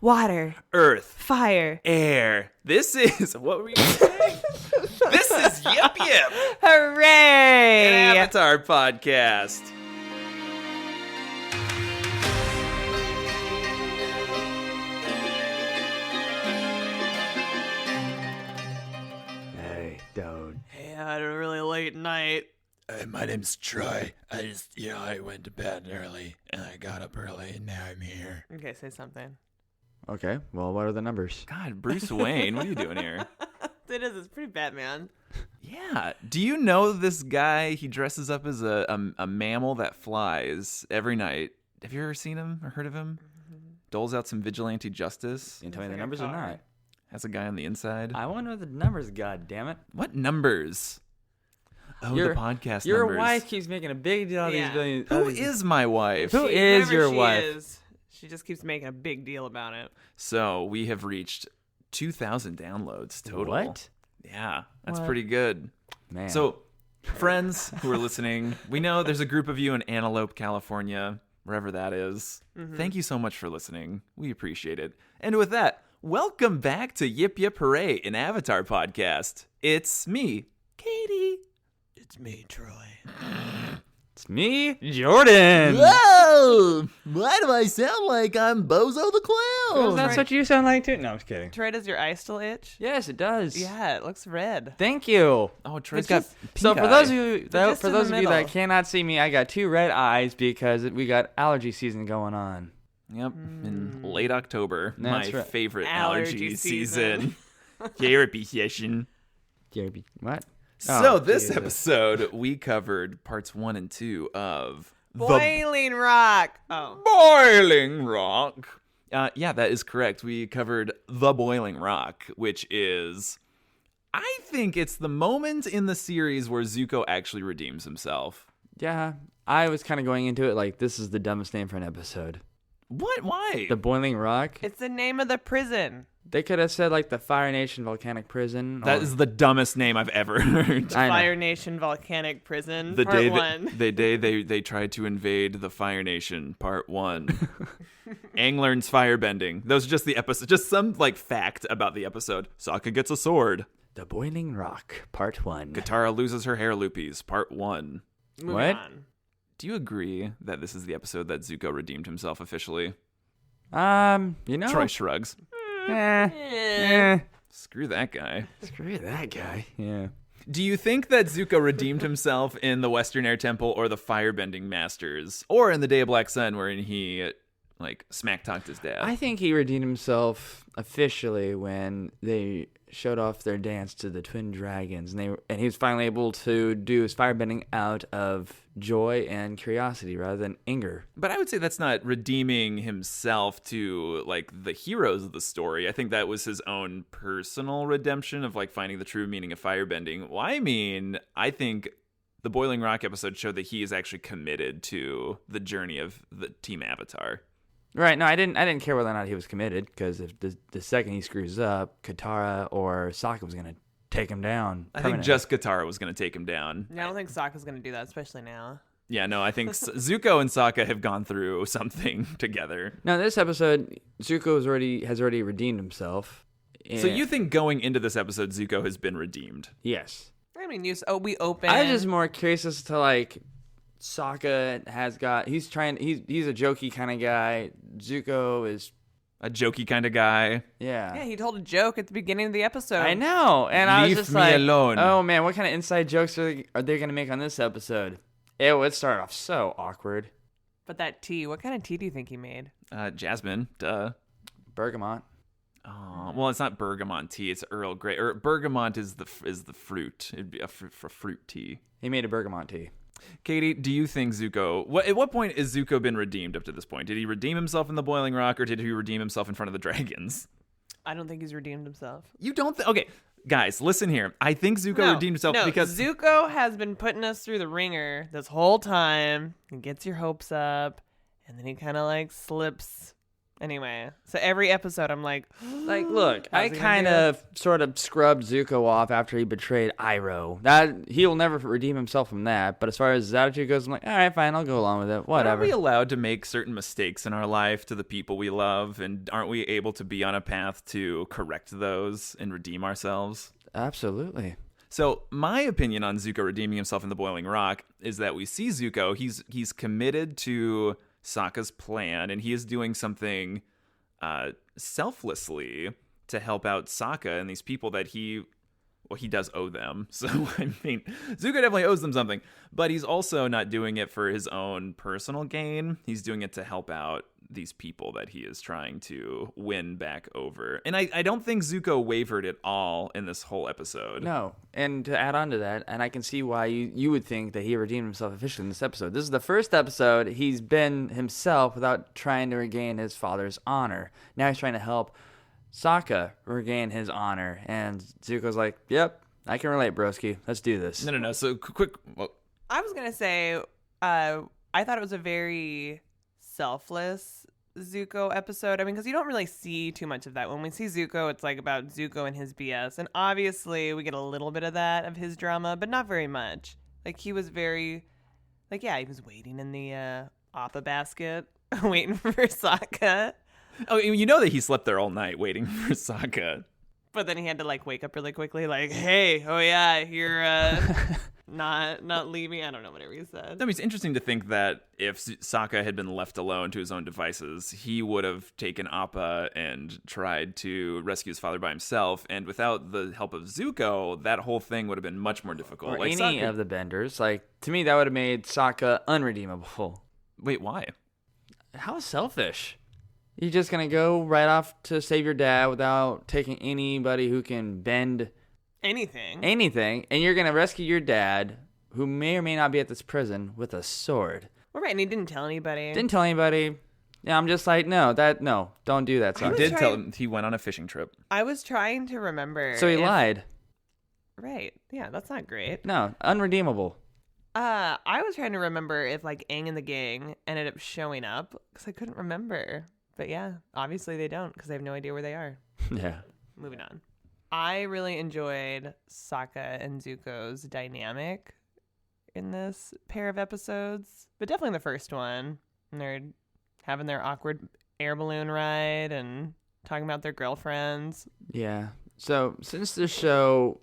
Water. Earth. Fire. Air. This is... What were you saying? This is Yip Yip. Hooray! An Avatar podcast. Hey, dude. Hey, I had a really late night. My name's Troy. I went to bed early and I got up early and now I'm here. Okay, say something. Okay, well, what are the numbers? God, Bruce Wayne, what are you doing here? It's pretty Batman. Yeah. Do you know this guy? He dresses up as a mammal that flies every night. Have you ever seen him or heard of him? Doles out some vigilante justice. You can tell me the numbers or not? Has a guy on the inside. I want to know the numbers, god damn it. What numbers? Oh, the podcast your numbers. wife keeps making a big deal of these billions. Who is my wife? Who is your Whoever wife? she is, she just keeps making a big deal about it. So we have reached 2,000 downloads total. What? Yeah, that's What? pretty good. Man. So, friends who are listening, we know there's a group of you in Antelope, California, wherever that is. Thank you so much for listening. We appreciate it. And with that, welcome back to Yip Yip Hooray, an Avatar podcast. It's me, Katie. It's me, Troy. It's me, Jordan. Whoa! Why do I sound like I'm Bozo the Clown? That's what you sound like too? No, I'm just kidding. Troy, does your eye still itch? Yes, it does. Yeah, it looks red. Thank you. Oh, Troy's It's got just- pink So for eye. those of you just in the that middle. cannot see me, I got two red eyes because we got allergy season going on. Yep, in late October, That's my right. favorite Allergy allergy season. season. Therapy session. Jeremy, what? So Oh, this Jesus. episode, we covered parts 1 and 2 of Boiling Rock. Oh. Boiling Rock. Yeah, that is correct. We covered The Boiling Rock, which is, I think it's the moment in the series where Zuko actually redeems himself. Yeah, I was kind of going into it like this is the dumbest name for an episode. What? Why? The Boiling Rock. It's the name of the prison. They could have said like the Fire Nation Volcanic Prison. That is the dumbest name I've ever heard. I know. Fire Nation Volcanic Prison. The part day one. they tried to invade the Fire Nation, part 1. Aang learns firebending. Those are just the episode. Just some like fact about the episode. Sokka gets a sword. The Boiling Rock, Part 1. Katara loses her hair loopies, part 1. Moving What? on. Do you agree that this is the episode that Zuko redeemed himself officially? Troy shrugs. Screw that guy. Screw that guy. Yeah. Do you think that Zuko redeemed himself in the Western Air Temple or the Firebending Masters? Or in the Day of Black Sun wherein he, like, smack-talked his dad? I think he redeemed himself officially when they showed off their dance to the Twin Dragons, and he was finally able to do his firebending out of joy and curiosity rather than anger. But I would say that's not redeeming himself to, like, the heroes of the story. I think that was his own personal redemption of, like, finding the true meaning of firebending. Well, I mean, I think the Boiling Rock episode showed that he is actually committed to the journey of the Team Avatar. Right? No, I didn't care whether or not he was committed because if the second he screws up, Katara or Sokka was gonna take him down. I think just Katara was going to take him down. Yeah, I don't think Sokka's going to do that, especially now. Yeah, no, I think Zuko and Sokka have gone through something together. Now this episode, Zuko has already redeemed himself. So you think going into this episode, Zuko has been redeemed? Yes. I mean, we open. I was just more curious as to like Sokka he's a jokey kind of guy. Zuko is A jokey kind of guy. Yeah, he told a joke at the beginning of the episode. I know, and I was Leave just me like, alone. oh man, what kind of inside jokes are they going to make on this episode? It would start off so awkward. But that tea, what kind of tea do you think he made? Jasmine, duh. Bergamot. Oh, well, it's not bergamot tea. It's Earl Grey. Or bergamot is the fruit. It'd be a fruit tea. He made a bergamot tea. Katie, do you think Zuko... At what point has Zuko been redeemed up to this point? Did he redeem himself in the Boiling Rock, or did he redeem himself in front of the dragons? I don't think he's redeemed himself. You don't... Okay, guys, listen here. I think Zuko redeemed himself because... Zuko has been putting us through the ringer this whole time. He gets your hopes up, and then he kind of like slips Anyway, so every episode I'm like, Look, I How's he gonna kind do it? of sort of scrubbed Zuko off after he betrayed Iroh. That he'll never redeem himself from that. But as far as his attitude goes, I'm like, all right, fine, I'll go along with it. But Whatever. Aren't we allowed to make certain mistakes in our life to the people we love? And aren't we able to be on a path to correct those and redeem ourselves? Absolutely. So my opinion on Zuko redeeming himself in the Boiling Rock is that we see Zuko, he's committed to Sokka's plan, and he is doing something selflessly to help out Sokka and these people that he does owe them. So, I mean, Zuko definitely owes them something, but he's also not doing it for his own personal gain. He's doing it to help out these people that he is trying to win back over. And I don't think Zuko wavered at all in this whole episode. No, and to add on to that, and I can see why you would think that he redeemed himself officially in this episode. This is the first episode he's been himself without trying to regain his father's honor. Now he's trying to help Sokka regain his honor, and Zuko's like, yep, I can relate, broski. Let's do this. No. So quick. Well, I was gonna say, I thought it was a very selfless Zuko episode. I mean, because you don't really see too much of that. When we see Zuko, it's like about Zuko and his BS, and obviously we get a little bit of that of his drama, but not very much. Like he was very, like he was waiting in the Appa basket, waiting for Sokka. oh, you know that he slept there all night waiting for Sokka. But then he had to like wake up really quickly, like, "Hey, oh yeah, you're not leaving." I don't know, whatever he said. I mean, it's interesting to think that if Sokka had been left alone to his own devices, he would have taken Appa and tried to rescue his father by himself. And without the help of Zuko, that whole thing would have been much more difficult. Or Like any Sokka- of the benders. Like, to me, that would have made Sokka unredeemable. Wait, why? How selfish. You're just going to go right off to save your dad without taking anybody who can bend Anything. anything, and you're going to rescue your dad, who may or may not be at this prison, with a sword. Well, right, and he didn't tell anybody. Didn't tell anybody. Yeah, I'm just like, no, don't do that, He Sokka. did tell trying- him he went on a fishing trip. I was trying to remember. So he if- lied. Right. Yeah, that's not great. No, unredeemable. I was trying to remember if like Aang and the gang ended up showing up because I couldn't remember. But yeah, obviously they don't because they have no idea where they are. Yeah. Moving on. I really enjoyed Sokka and Zuko's dynamic in this pair of episodes, but definitely the first one. And they're having their awkward air balloon ride and talking about their girlfriends. Yeah. So since the show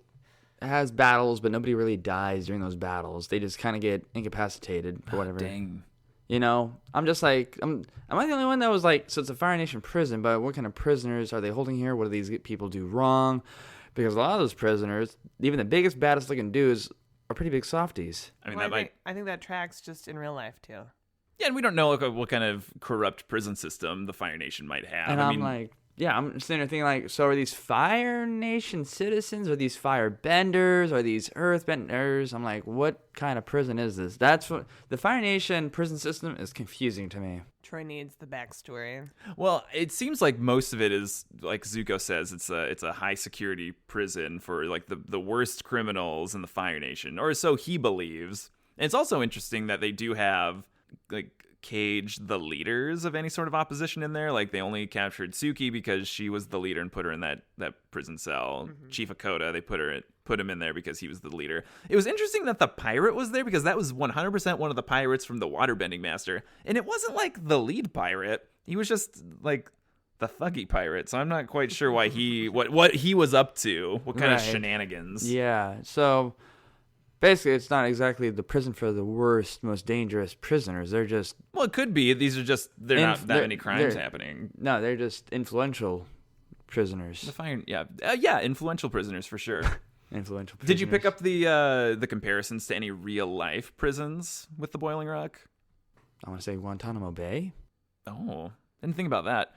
has battles, but nobody really dies during those battles, they just kind of get incapacitated for whatever. Dang. You know, I'm just like, am I the only one that was like, so it's a Fire Nation prison, but what kind of prisoners are they holding here? What do these people do wrong? Because a lot of those prisoners, even the biggest, baddest looking dudes, are pretty big softies. I mean, Well, that might. I think that tracks just in real life too. Yeah, and we don't know what kind of corrupt prison system the Fire Nation might have. And I I'm mean, like, yeah, I'm sitting there thinking like, so are these Fire Nation citizens? Are these Fire Benders? Are these Earth Benders? I'm like, what kind of prison is this? That's what the Fire Nation prison system is confusing to me. Troy needs the backstory. well, it seems like most of it is like Zuko says. It's a high security prison for like the worst criminals in the Fire Nation, or so he believes. And it's also interesting that they do have like cage the leaders of any sort of opposition in there. Like they only captured Suki because she was the leader and put her in that prison cell. Chief Akota, they put him in there because he was the leader. It was interesting that the pirate was there because that was 100% one of the pirates from the Waterbending Master, and it wasn't like the lead pirate. He was just like the thuggy pirate. So I'm not quite sure why what he was up to, what kind of Right. shenanigans. Yeah, so basically it's not exactly the prison for the worst, most dangerous prisoners. They're just, Well, it could be. These are just they're not that they're- many crimes they're- happening. no, they're just influential prisoners. The fire, yeah, influential prisoners for sure. Influential prisoners. Did you pick up the comparisons to any real life prisons with the Boiling Rock? I want to say Guantanamo Bay? Oh, didn't think about that.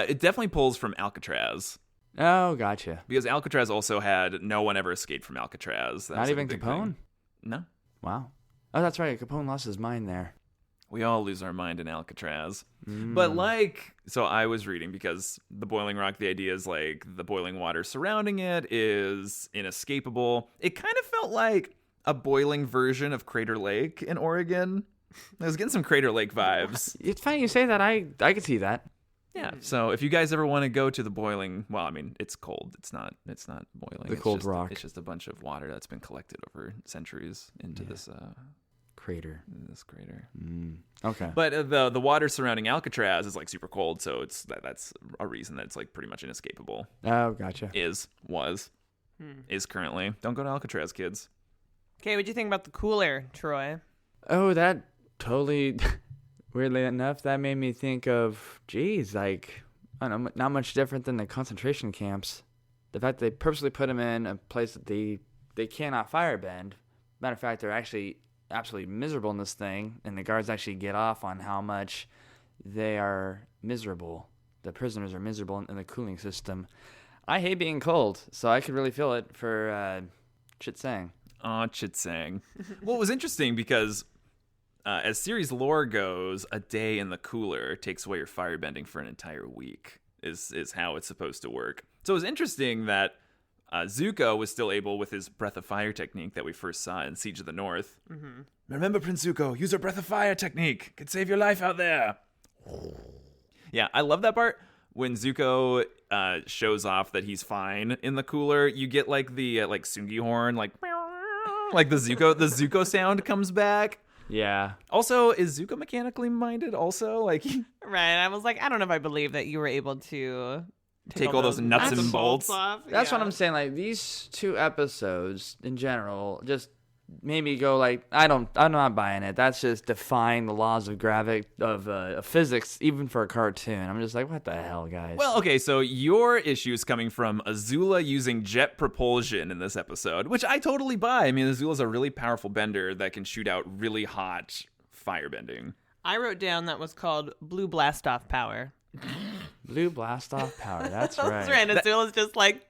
It definitely pulls from Alcatraz Oh, gotcha. because Alcatraz also had no one ever escaped from Alcatraz. That Not was, like, a even big Capone? thing. No, Wow. Oh, that's right. Capone lost his mind there. we all lose our mind in Alcatraz. Mm. But like, so I was reading because the Boiling Rock, the idea is like the boiling water surrounding it is inescapable. It kind of felt like a boiling version of Crater Lake in Oregon. I was getting some Crater Lake vibes. It's funny you say that. I could see that. Yeah. So if you guys ever want to go to the boiling, well, I mean, it's cold. It's not boiling. The cold rock. It's just a bunch of water that's been collected over centuries into this Crater. crater. Okay. But the water surrounding Alcatraz is like super cold, so that's a reason that it's like pretty much inescapable. Oh, gotcha. Is currently. Don't go to Alcatraz, kids. Okay, what'd you think about the cooler, Troy? Oh, that totally, weirdly enough, that made me think of, geez, like, I don't know, not much different than the concentration camps. The fact that they purposely put them in a place that they cannot firebend. Matter of fact, they're actually absolutely miserable in this thing, and the guards actually get off on how much they are miserable. The prisoners are miserable in the cooling system. I hate being cold, so I could really feel it for Chit Sang. Aw, Chit Sang. Well, it was interesting because as series lore goes, a day in the cooler takes away your firebending for an entire week, is how it's supposed to work. So it was interesting that Zuko was still able, with his breath of fire technique that we first saw in Siege of the North. Mm-hmm. Remember, Prince Zuko, use your breath of fire technique. Could save your life out there. Yeah, I love that part. When Zuko shows off that he's fine in the cooler, you get like the like Sungi horn, like the Zuko sound comes back. Yeah. Also, is Zuko mechanically minded? Also, like Right, I was like, I don't know if I believe that you were able to take all those nuts and bolts off. That's what I'm saying. Like, these 2 episodes in general just made me go like, I'm not buying it. That's just defying the laws of physics, even for a cartoon. I'm just like, what the hell, guys? Well, okay, so your issue is coming from Azula using jet propulsion in this episode, which I totally buy. I mean, Azula's a really powerful bender that can shoot out really hot firebending. I wrote down that was called Blue Blast Off Power. Blue blast off power. That's right. That's right. Azula's just like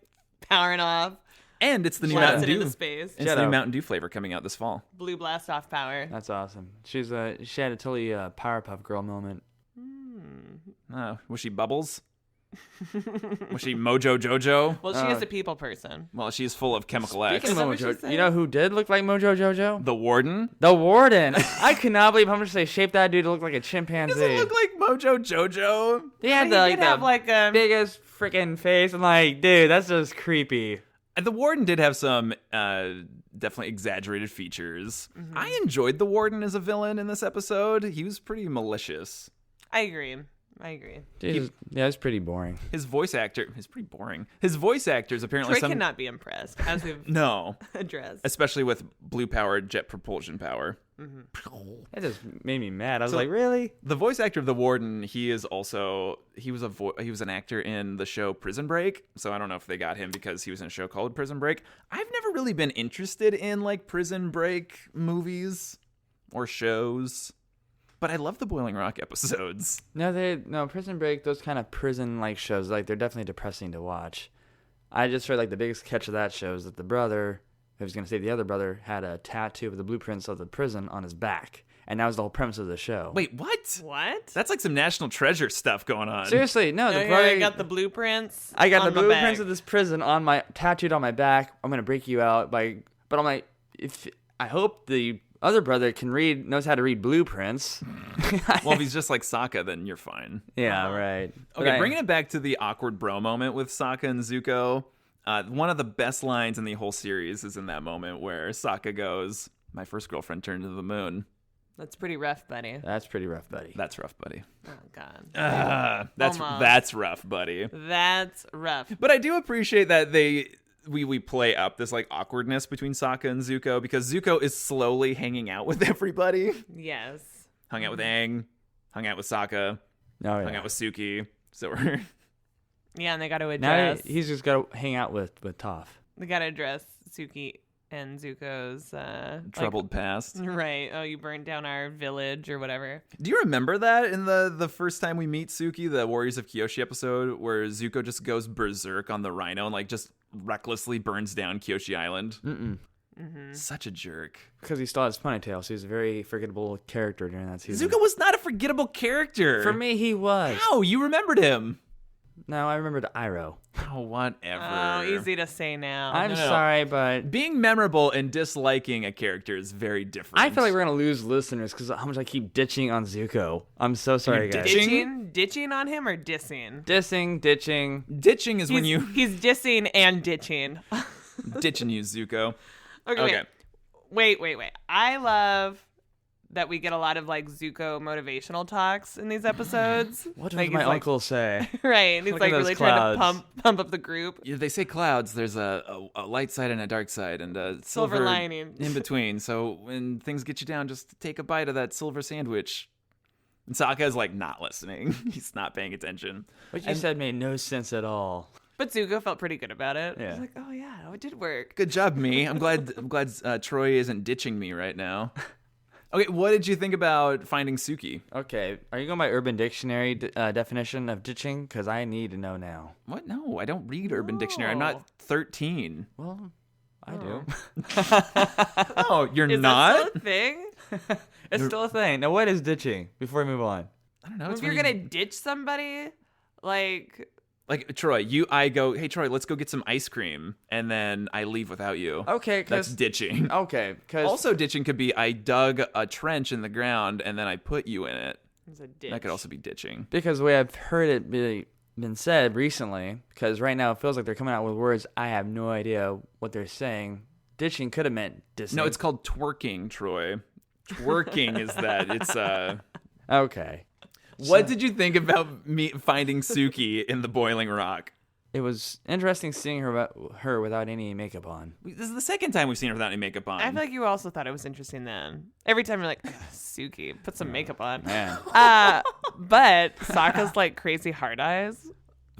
powering off. And it's the new Blasts Mountain it Dew. into space. It's the new Mountain Dew flavor coming out this fall. Blue Blast Off Power. That's awesome. She had a totally Powerpuff Girl moment. Was she Bubbles? Was she Mojo Jojo? Well, she is a people person. Well, she's full of chemical X. Speaking of what she Mojo, said? you know who did look like Mojo Jojo? The Warden? The Warden. I could not believe how much they shaped that dude to look like a chimpanzee. Does it look like Mojo Jojo? They had He the, did have like a biggest freaking face. I'm like, dude, that's just creepy. The Warden did have some definitely exaggerated features. Mm-hmm. I enjoyed the Warden as a villain in this episode. He was pretty malicious. I agree. Dude, it's pretty boring. His voice actor is pretty boring. His voice actors apparently Troy cannot be impressed, as we've no, addressed. especially with blue-powered jet propulsion power. That just made me mad. I was like, really? The voice actor of the Warden, he was an actor in the show Prison Break. So I don't know if they got him because he was in a show called Prison Break. I've never really been interested in like Prison Break movies or shows. But I love the Boiling Rock episodes. No, Prison Break, those kind of prison-like shows, like, they're definitely depressing to watch. I just heard, like, the biggest catch of that show is that the brother, who was going to say the other brother, had a tattoo of the blueprints of the prison on his back. And that was the whole premise of the show. Wait, what? What? That's like some National Treasure stuff going on. Seriously, no. No, The brother, I got the blueprints. I got on the my blueprints back. of this prison tattooed on my back. I'm going to break you out. But I'm like, I hope the other brother knows how to read blueprints. Well, if he's just like Sokka, then you're fine. Yeah, right. Okay, bringing it back to the awkward bro moment with Sokka and Zuko. One of the best lines in the whole series is in that moment where Sokka goes, "My first girlfriend turned to the moon." That's pretty rough, buddy. That's pretty rough, buddy. That's rough, buddy. Oh, God. That's rough, buddy. That's rough. But I do appreciate that we play up this like awkwardness between Sokka and Zuko because Zuko is slowly hanging out with everybody. Yes. Hung out with Aang, hung out with Sokka, hung out with Suki. So we're Yeah, and they got to now address. he's just got to hang out with Toph. They got to address Suki and Zuko's troubled past. Right. Oh, you burned down our village or whatever. Do you remember that in the first time we meet Suki, the Warriors of Kyoshi episode, where Zuko just goes berserk on the rhino and like just recklessly burns down Kyoshi Island? Such a jerk. Because he still has ponytail, so he's a very forgettable character during that season. Zuko was not a forgettable character. For me, he was. How? You remembered him. No, I remembered Iroh. Oh, whatever. Oh, easy to say now. I'm No. sorry, but Being memorable and disliking a character is very different. I feel like we're going to lose listeners because how much I keep ditching on Zuko. I'm so sorry, You're guys. ditching? it ditching on him or dissing? Dissing, ditching. Ditching is when you He's dissing and ditching. ditching you, Zuko. Okay. Wait. I love that we get a lot of like Zuko motivational talks in these episodes. What does Like, my he's like- uncle say? Right. And he's Look at like those really trying to clouds. pump up the group. Yeah, they say clouds. There's a light side and a dark side, and a Silver silver lining. in between. So when things get you down, just take a bite of that silver sandwich. And Sokka's like not listening. He's not paying attention. What you said made no sense at all. But Zuko felt pretty good about it. Yeah. He's like, oh yeah, it did work. Good job, me. I'm glad Troy isn't ditching me right now. Okay, what did you think about finding Suki? Okay, are you going by Urban Dictionary definition of ditching? Because I need to know now. What? No, I don't read Urban Dictionary. I'm not 13. Well, I do. Oh, you're Is not? that still a thing? It's still a thing. Now, what is ditching? Before we move on. I don't know. If It's you're when gonna ditch somebody, like like Troy, I go, hey Troy, let's go get some ice cream, and then I leave without you. Okay, That's because ditching. okay, because Also, ditching could be I dug a trench in the ground and then I put you in it. it's a ditch. That could also be ditching. because the way I've heard it been said recently, because right now it feels like they're coming out with words I have no idea what they're saying. Ditching could have meant dissing. No, it's called twerking, Troy. Twerking is that. It's okay. What did you think about me finding Suki in the boiling rock? It was interesting seeing her without any makeup on. This is the second time we've seen her without any makeup on. I feel like you also thought it was interesting then. Every time you're like, "Ugh, Suki, put some makeup on. Man, But Sokka's like crazy hard eyes.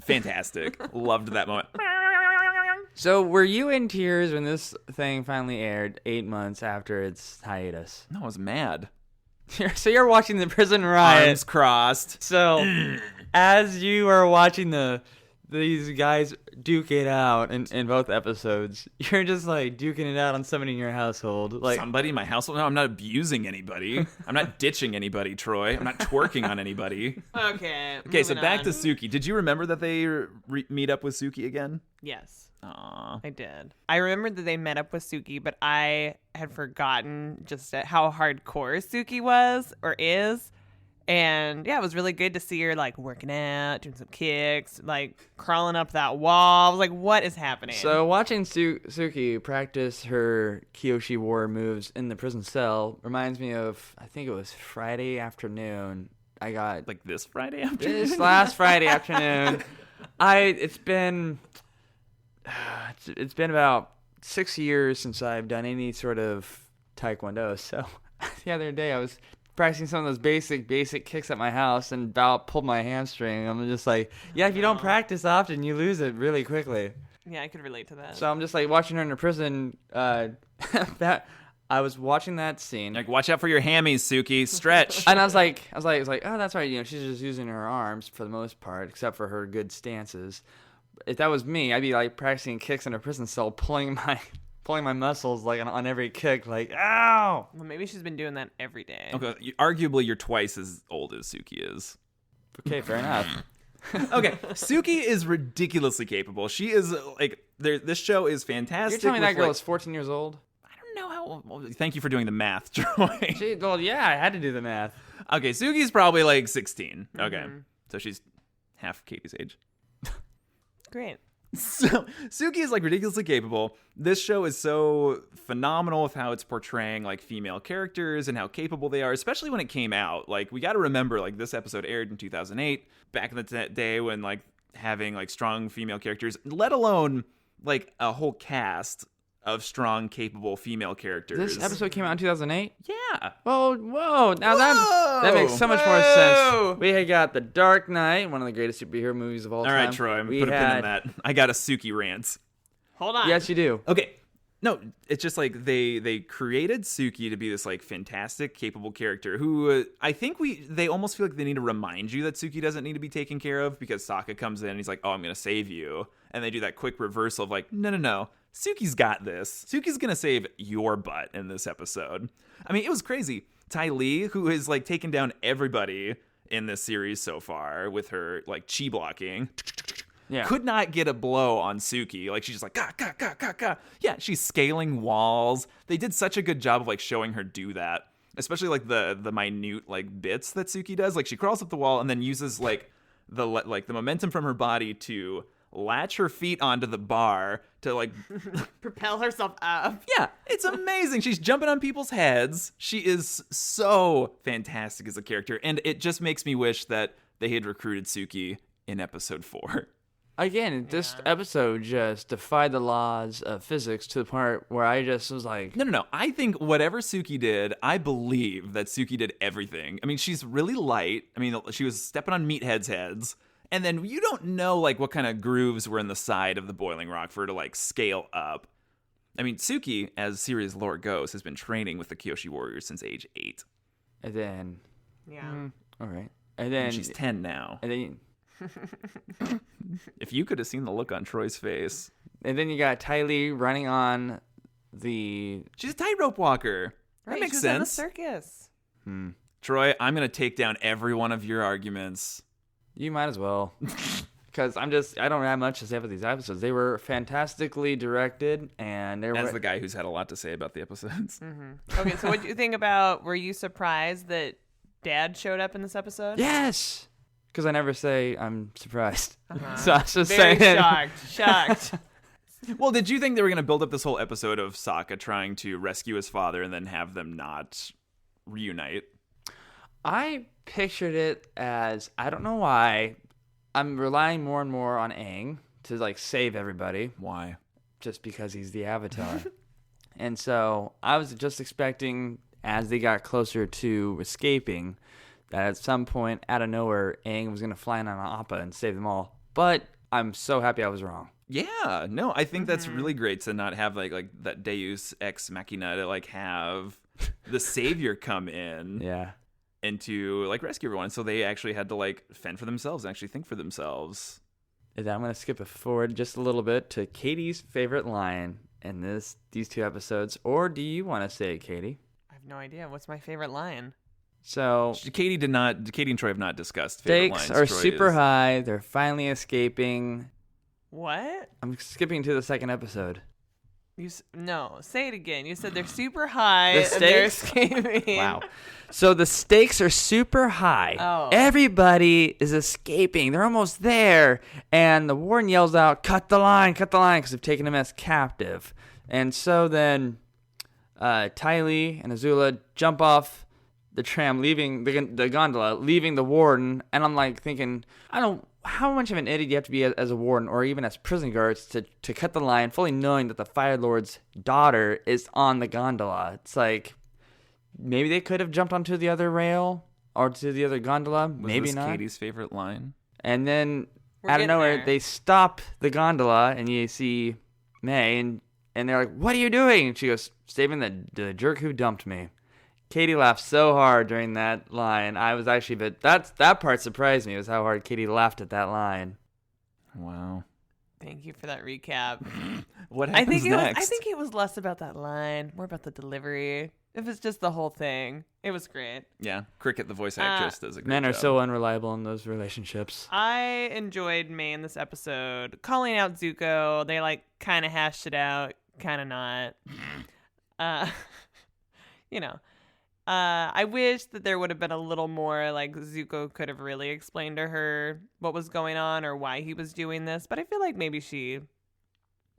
Fantastic. Loved that moment. so were you in tears when this thing finally aired 8 months after its hiatus? No, I was mad. So you're watching the prison riot. Arms crossed. So as you are watching these guys duke it out in both episodes, you're just like duking it out on somebody in your household. Like Somebody in my household? No, I'm not abusing anybody. I'm not ditching anybody, Troy. I'm not twerking on anybody. Okay. Okay, so moving back on. to Suki. Did you remember that they meet up with Suki again? Yes. Aw. I did. I remembered that they met up with Suki, but I had forgotten just how hardcore Suki was or is. And yeah, it was really good to see her like working out, doing some kicks, like crawling up that wall. I was like, what is happening? so watching Suki practice her Kyoshi War moves in the prison cell reminds me of, I think it was Friday afternoon. I got Like this Friday afternoon? this last Friday afternoon. It's been about 6 years since I've done any sort of taekwondo. So the other day I was practicing some of those basic kicks at my house and about pulled my hamstring. I'm just like, yeah, if you don't practice often, you lose it really quickly. yeah, I could relate to that. So I'm just like watching her in the prison. That I was watching that scene. Like, watch out for your hammies, Suki. Stretch. And I was like, oh, that's right. You know, she's just using her arms for the most part, except for her good stances. If that was me, I'd be like practicing kicks in a prison cell, pulling my muscles like on every kick, like ow. Well, maybe she's been doing that every day. Okay, arguably you're twice as old as Suki is. Okay, fair enough. Okay, Suki is ridiculously capable. She is like, this show is You're fantastic. telling me that with, girl like- is 14 years old? I don't know how. Well, thank you for doing the math, Troy. Well, yeah, I had to do the math. Okay, Suki's probably like 16. Okay, so she's half Katie's age. Great. So Suki is like ridiculously capable. This show is so phenomenal with how it's portraying like female characters and how capable they are, especially when it came out. Like, we got to remember, like, this episode aired in 2008, back in the day when like having like strong female characters, let alone like a whole cast of strong, capable female characters. This episode came out in 2008? Yeah. Oh, whoa. Now that makes so much more sense. We had got The Dark Knight, one of the greatest superhero movies of all All time. right, Troy, I'm We put a pin in had- that. I got a Suki rant. Hold on. Yes, you do. Okay. No, it's just like they created Suki to be this like fantastic, capable character who I think they almost feel like they need to remind you that Suki doesn't need to be taken care of, because Sokka comes in and he's like, oh, I'm going to save you. And they do that quick reversal of like, no. Suki's got this. Suki's going to save your butt in this episode. I mean, it was crazy. Ty Lee, who has like taken down everybody in this series so far with her like chi blocking, Yeah. could not get a blow on Suki. Like, she's just like, ga. Yeah, she's scaling walls. They did such a good job of like showing her do that. especially like the minute like bits that Suki does. Like she crawls up the wall and then uses like the momentum from her body to latch her feet onto the bar to like Propel herself up. yeah, it's amazing. She's jumping on people's heads. She is so fantastic as a character, and it just makes me wish that they had recruited Suki in episode 4. Again, this episode just defied the laws of physics to the point where I just was like, No. I think whatever Suki did, I believe that Suki did everything. I mean, she's really light. I mean, she was stepping on meatheads' heads. And then you don't know, like, what kind of grooves were in the side of the boiling rock for her to, like, scale up. I mean, Suki, as series lore goes, has been training with the Kyoshi Warriors since age 8. and then, Yeah. all right. And then, And she's 10 now. and then, If you could have seen the look on Troy's face. and then you got Ty Lee running on the, She's a tightrope walker. Right, That makes she was in the sense. circus. Troy, I'm going to take down every one of your arguments. you might as well. Because I don't have much to say about these episodes. They were fantastically directed, and they As were, the guy who's had a lot to say about the episodes. Okay, so what do you think about, were you surprised that Dad showed up in this episode? yes! Because I never say I'm surprised. So I was just Very saying. shocked. Well, did you think they were going to build up this whole episode of Sokka trying to rescue his father and then have them not reunite? I pictured it as, I don't know why, I'm relying more and more on Aang to like save everybody Why? just because he's the Avatar. And so I was just expecting, as they got closer to escaping, that at some point out of nowhere Aang was going to fly in on Appa and save them all. But I'm so happy I was wrong. Yeah, no, I think that's really great to not have like that Deus Ex Machina to like have the savior come in Yeah. and to like rescue everyone. So they actually had to like fend for themselves and actually think for themselves. And I'm going to skip it forward just a little bit to Katie's favorite line in these 2 episodes. Or do you want to say it, Katie? I have no idea. What's my favorite line? So Katie and Troy have not discussed favorite stakes lines. are Troy super is- high. They're finally escaping. What? I'm skipping to the 2nd episode. No, say it again. You said they're super high The and they're stakes? escaping. Wow. So the stakes are super high. Oh. Everybody is escaping. They're almost there. And the warden yells out, cut the line, because they've taken him as captive. And so then Ty Lee and Azula jump off the tram, leaving the gondola, leaving the warden. And I'm like thinking, how much of an idiot do you have to be as a warden or even as prison guards to cut the line, fully knowing that the Fire Lord's daughter is on the gondola? It's like, maybe they could have jumped onto the other rail or to the other gondola. Was Maybe this not. Katie's favorite line? And then We're out of getting nowhere, there. they stop the gondola, and you see May, and they're like, "What are you doing?" And she goes, "Saving the jerk who dumped me." Katie laughed so hard during that line. I was actually, but that part surprised me, was how hard Katie laughed at that line. Wow. Thank you for that recap. What I happens think next? it was less about that line, more about the delivery. It was just the whole thing. It was great. Yeah, Cricket, the voice actress, does a great Men are job. so unreliable in those relationships. I enjoyed May in this episode calling out Zuko. They like kind of hashed it out, kind of not. You know. I wish that there would have been a little more, like Zuko could have really explained to her what was going on or why he was doing this, but I feel like maybe she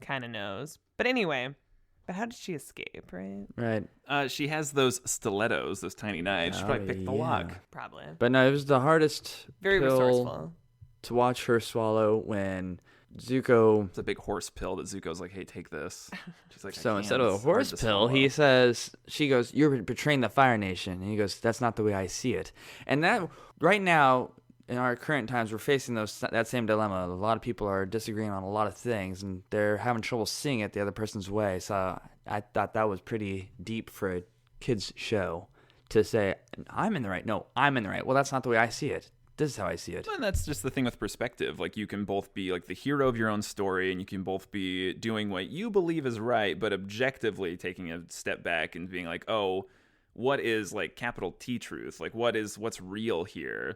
kind of knows. But anyway, but how did she escape, right? Right. She has those stilettos, those tiny knives. She probably picked the lock. Probably. But no, it was the hardest Very pill resourceful. to watch her swallow when Zuko. It's a big horse pill that Zuko's like, "Hey, take this." She's like, So "I instead can't. of a It's hard horse to pill, she goes, "You're betraying the Fire Nation." And he goes, "That's not the way I see it." And that right now, in our current times, we're facing that same dilemma. A lot of people are disagreeing on a lot of things, and they're having trouble seeing it the other person's way. So I thought that was pretty deep for a kids show to say, "I'm in the right." No, I'm in the right. Well, that's not the way I see it. This is how I see it. And that's just the thing with perspective. Like, you can both be like the hero of your own story, and you can both be doing what you believe is right, but objectively taking a step back and being like, "Oh, what is like capital T truth? Like, what's real here?"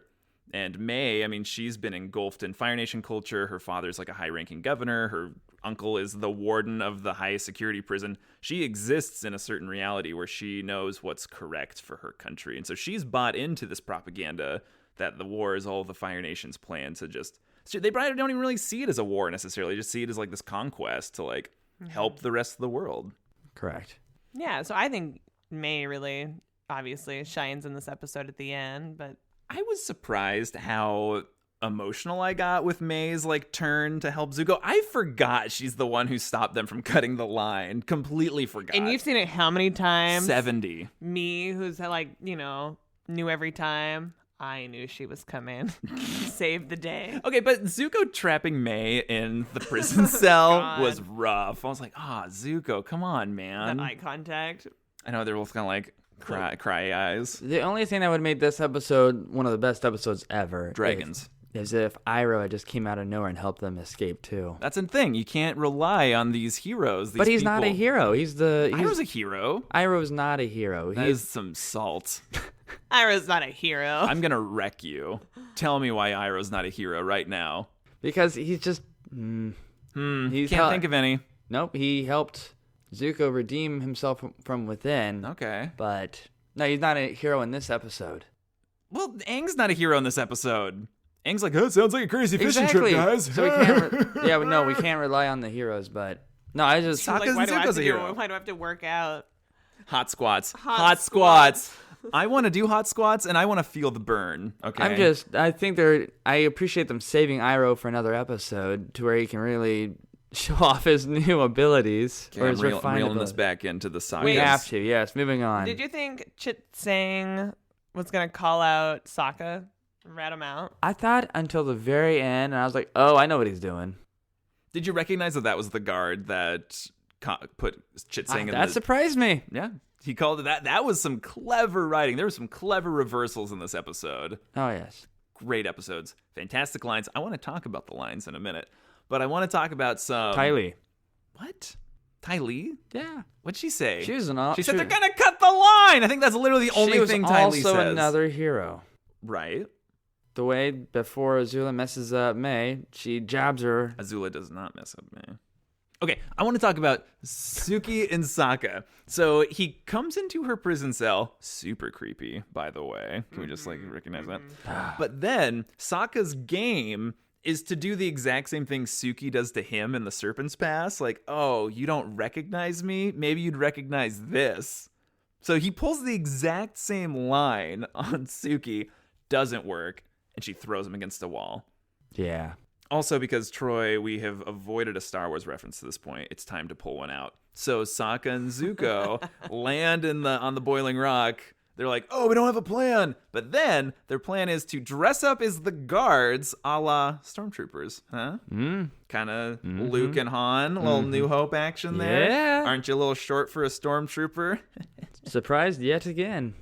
And May, I mean, she's been engulfed in Fire Nation culture. Her father's like a high-ranking governor. Her uncle is the warden of the highest security prison. She exists in a certain reality where she knows what's correct for her country. And so she's bought into this propaganda that the war is all the Fire Nation's plan to just... They probably don't even really see it as a war necessarily. Just see it as like this conquest to like help the rest of the world. Correct. Yeah, so I think May really obviously shines in this episode at the end, but I was surprised how emotional I got with May's like turn to help Zuko. I forgot she's the one who stopped them from cutting the line. Completely forgot. and you've seen it how many times? 70. Me, who's like, knew every time. I knew she was coming. Save the day. Okay, but Zuko trapping May in the prison cell God. was rough. I was like, Zuko, come on, man. That eye contact. I know they're both kind of like cry eyes. The only thing that would have made this episode one of the best episodes ever Dragons. is if Iroh had just came out of nowhere and helped them escape too. That's the thing. You can't rely on these heroes. But he's not a hero. Iroh's a hero. Iroh's not a hero. That is some salt. Iroh's not a hero. I'm going to wreck you. Tell me why Iroh's not a hero right now. Because he's just... Can't think of any. Nope, he helped Zuko redeem himself from within. Okay. But no, he's not a hero in this episode. Well, Aang's not a hero in this episode. Aang's like, it sounds like a crazy fishing Exactly. trip, guys. So we can't rely on the heroes. But no, I just Sokka's why do I have Zuko's to a hero. why do I have to work out? Hot squats. Hot squats. I want to do hot squats and I want to feel the burn. Okay. I appreciate them saving Iroh for another episode to where he can really show off his new abilities Okay, or I'm his refined reeling this abilities. back into the saga. We have to. Yes, moving on. Did you think Chit Sang was gonna call out Sokka, rat him out? I thought until the very end, and I was like, oh, I know what he's doing. Did you recognize that was the guard that put Chit Sang in That surprised me. Yeah. He called it that. That was some clever writing. There were some clever reversals in this episode. Oh, yes. Great episodes. Fantastic lines. I want to talk about the lines in a minute, but I want to talk about some... Ty Lee. What? Ty Lee? Yeah. What'd she say? She was She said they're going to cut the line. I think that's literally the only thing Ty Lee says. She was also another hero. Right. The way before Azula messes up May, she jabs her. Azula does not mess up May. Okay, I want to talk about Suki and Sokka. So he comes into her prison cell. Super creepy, by the way. Can we just recognize that? But then Sokka's game is to do the exact same thing Suki does to him in the Serpent's Pass. Like, oh, you don't recognize me? Maybe you'd recognize this. So he pulls the exact same line on Suki. Doesn't work. And she throws him against a wall. Yeah. Also, because Troy, we have avoided a Star Wars reference to this point, it's time to pull one out. So Sokka and Zuko land on the boiling rock. They're like, oh, we don't have a plan. But then their plan is to dress up as the guards, a la stormtroopers, huh? Kind of Luke and Han, a little New Hope action there. Yeah. Aren't you a little short for a stormtrooper? Surprised yet again.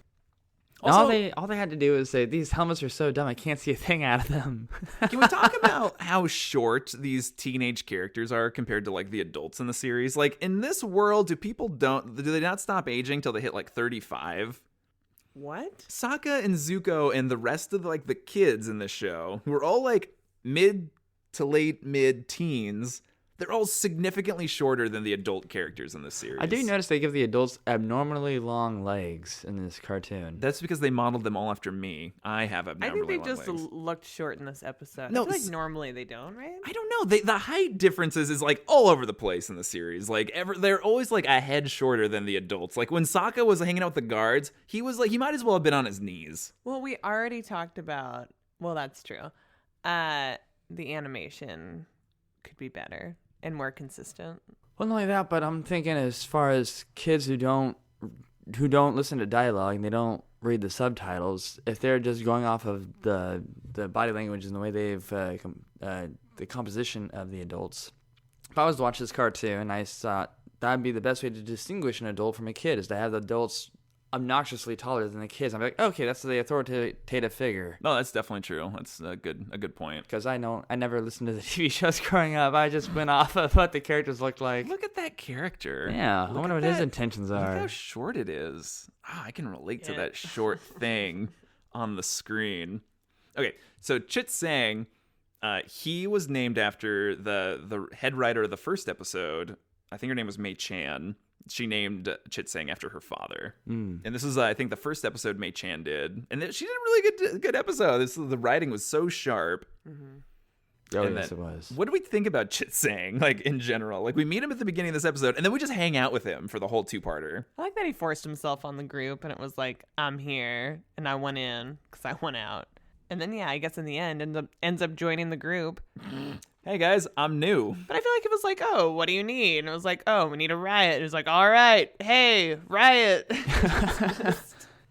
Also, all they had to do was say, these helmets are so dumb, I can't see a thing out of them. Can we talk about how short these teenage characters are compared to like the adults in the series? Like in this world, do they not stop aging till they hit like 35? What? Sokka and Zuko and the rest of like the kids in this show, who are all like mid to late mid-teens, they're all significantly shorter than the adult characters in this series. I do notice they give the adults abnormally long legs in this cartoon. That's because they modeled them all after me. I have I abnormally think they long just legs. looked short in this episode. No, I feel like normally they don't, right? I don't know. The height differences is like all over the place in the series. Like they're always like a head shorter than the adults. Like when Sokka was hanging out with the guards, he was like he might as well have been on his knees. Well, we already talked about. Well, that's true. The animation could be better and more consistent. Well, not only that, but I'm thinking as far as kids who don't listen to dialogue and they don't read the subtitles, if they're just going off of the body language and the way they've the composition of the adults. If I was to watch this cartoon, I thought that'd be the best way to distinguish an adult from a kid is to have the adults obnoxiously taller than the kids. I'm like, okay, that's the authoritative figure. No, that's definitely true. That's a good point. Because I never listened to the TV shows growing up. I just went off of what the characters looked like. Look at that character. Yeah, I Look wonder at what his that. intentions Look are. how short it is. I can relate to Yeah. that short thing on the screen. Okay, so Chit Sang, he was named after the head writer of the first episode. I think her name was Mei Chan. She named Chit Sang after her father. And this is, I think, the first episode Mei Chan did. And she did a really good episode. The writing was so sharp. Oh, And yes, then, it was. what do we think about Chit Sang, like, in general? Like, we meet him at the beginning of this episode, and then we just hang out with him for the whole two-parter. I like that he forced himself on the group, and it was like, I'm here, and I went in because I went out. And then, yeah, I guess in the end, ends up joining the group. Hey, guys, I'm new. But I feel like it was like, oh, what do you need? And it was like, oh, we need a riot. It was like, all right, hey, riot.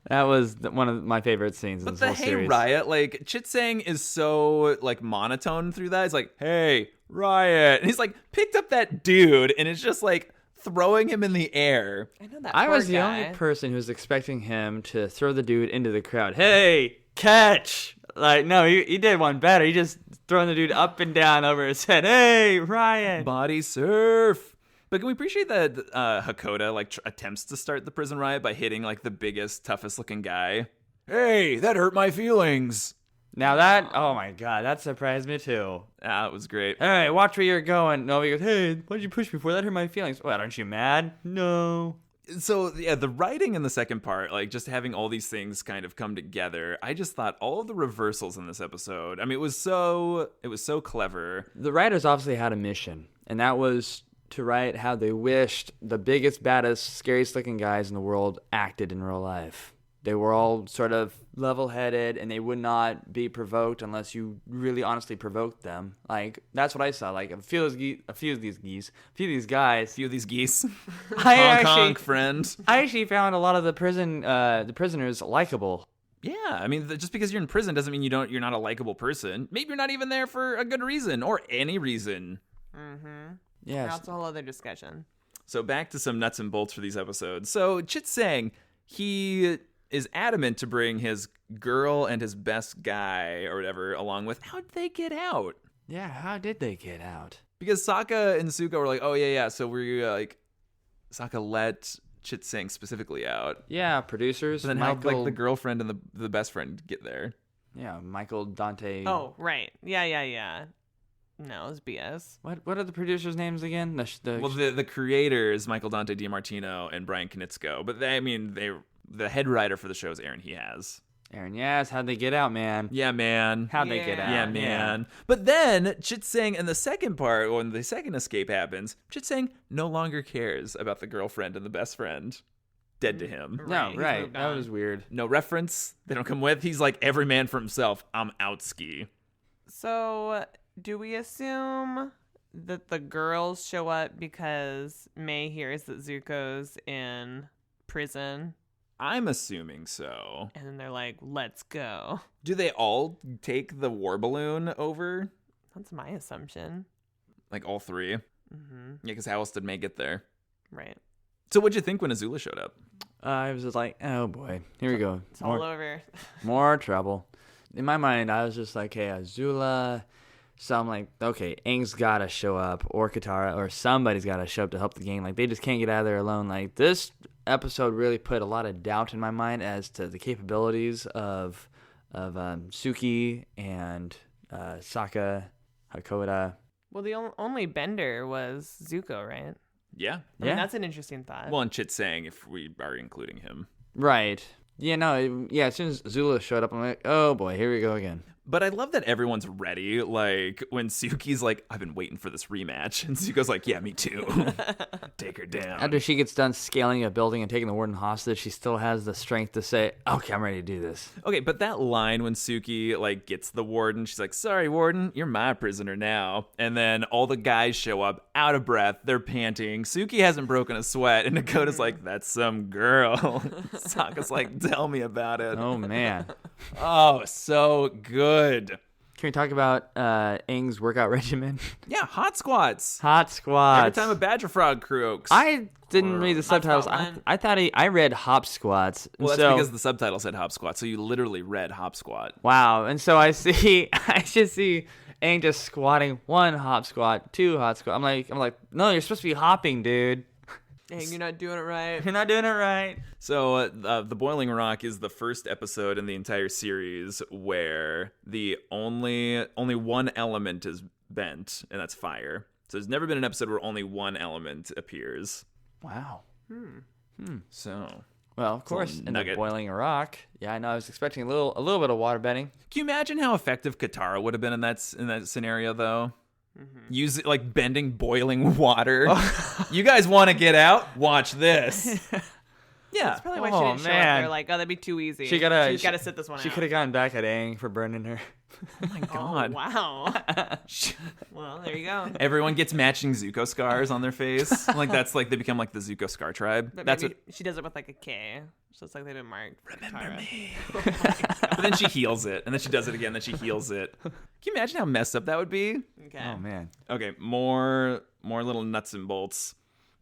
That was one of my favorite scenes in But this the whole hey series. riot, like, Chit Sang is so, like, monotone through that. He's like, hey, riot. And he's like, picked up that dude, and it's just like throwing him in the air. I know that I poor was the guy. only person who was expecting him to throw the dude into the crowd. Hey, catch! Like, no, he did one better. He just throwing the dude up and down over his head. Hey, Ryan! Body surf. But can we appreciate that Hakoda, like, attempts to start the prison riot by hitting, like, the biggest, toughest looking guy? Hey, that hurt my feelings. Now that, oh my god, that surprised me too. Ah, it was great. Hey, watch where you're going. No, he goes, hey, why'd you push me for? That hurt my feelings. What, aren't you mad? No. So, yeah, the writing in the second part, like, just having all these things kind of come together, I just thought all of the reversals in this episode, I mean, it was so clever. The writers obviously had a mission, and that was to write how they wished the biggest, baddest, scariest looking guys in the world acted in real life. They were all sort of level-headed, and they would not be provoked unless you really honestly provoked them. Like, that's what I saw. Like, a few of these guys. Few of these geese. I honk, friend. I actually found a lot of the prisoners likable. Yeah, I mean, just because you're in prison doesn't mean you're not a likable person. Maybe you're not even there for a good reason or any reason. Yes. That's a whole other discussion. So back to some nuts and bolts for these episodes. So Chit Sang, he is adamant to bring his girl and his best guy or whatever along with. How'd they get out? Yeah, how did they get out? Because Sokka and Zuko were like, oh, yeah. So we're like, Sokka let Chit Sang specifically out. Yeah, producers. So then how'd, like, the girlfriend and the best friend get there? Yeah, Michael, Dante. Oh, right. Yeah. No, it's BS. What are the producers' names again? Well, the creators, Michael Dante DiMartino and Brian Konietzko. But the head writer for the show is Aaron He-Has. Aaron, yes. How'd they get out, man? Yeah, man. How'd they get out? Yeah, man. But then Chit Sang in the second part, when the second escape happens, Chit Sang no longer cares about the girlfriend and the best friend. Dead to him. No, He's right. moved That on. was weird. No reference. They don't come with. He's like, every man for himself. I'm out ski. So, do we assume that the girls show up because May hears that Zuko's in prison, I'm assuming so. and then they're like, let's go? Do they all take the war balloon over? That's my assumption. Like all three? Mm-hmm. Yeah, because how else did May get there? Right. So what'd you think when Azula showed up? I was just like, oh boy, here we go. It's all over. More trouble. In my mind, I was just like, hey, Azula. So I'm like, okay, Aang's got to show up, or Katara, or somebody's got to show up to help the gang. Like, they just can't get out of there alone. Like, this episode really put a lot of doubt in my mind as to the capabilities of Suki and Sokka, Hakoda. Well, the only bender was Zuko, right? Yeah. I mean, that's an interesting thought. Well, and Chit Sang, if we are including him. Right. Yeah, no, as soon as Azula showed up, I'm like, oh boy, here we go again. But I love that everyone's ready. Like, when Suki's like, I've been waiting for this rematch. And Zuko's like, yeah, me too. Take her down. After she gets done scaling a building and taking the warden hostage, she still has the strength to say, okay, I'm ready to do this. Okay, but that line when Suki, like, gets the warden, she's like, sorry, warden, you're my prisoner now. And then all the guys show up, out of breath, they're panting. Suki hasn't broken a sweat. And Dakota's like, that's some girl. Sokka's like, tell me about it. Oh, man. Oh, so good. Can we talk about Aang's workout regimen? Yeah, hot squats. Hot squats. Every time a badger frog croaks. I didn't read the subtitles. squat one. I thought I read hop squats. Well, that's so, because the subtitle said hop squat, so you literally read hop squat. wow. And so I just see Aang just squatting, one hop squat, two hop squat. I'm like, no, you're supposed to be hopping, dude. Hey, you're not doing it right. You're not doing it right. So the Boiling Rock is the first episode in the entire series where the only one element is bent, and that's fire. So there's never been an episode where only one element appears. Wow. So Well, of course, little in nugget. the Boiling Rock. Yeah, I know. I was expecting a little bit of water bending. can you imagine how effective Katara would have been in that scenario though? Use it like bending boiling water. You guys want to get out? Watch this. Yeah. That's probably why she Oh, didn't show up man. there. Like, oh, that'd be too easy. She's got to sit this one She out. could have gotten back at Aang for burning her. Oh my Oh, god. wow. Well, there you go. Everyone gets matching Zuko scars on their face. Like that's like they become like the Zuko scar tribe. But That's maybe what. she does it with like a K. So it's like they didn't mark. Remember me. But then she heals it, and then she does it again, then she heals it. Can you imagine how messed up that would be? Okay. Oh, man. Okay, more little nuts and bolts.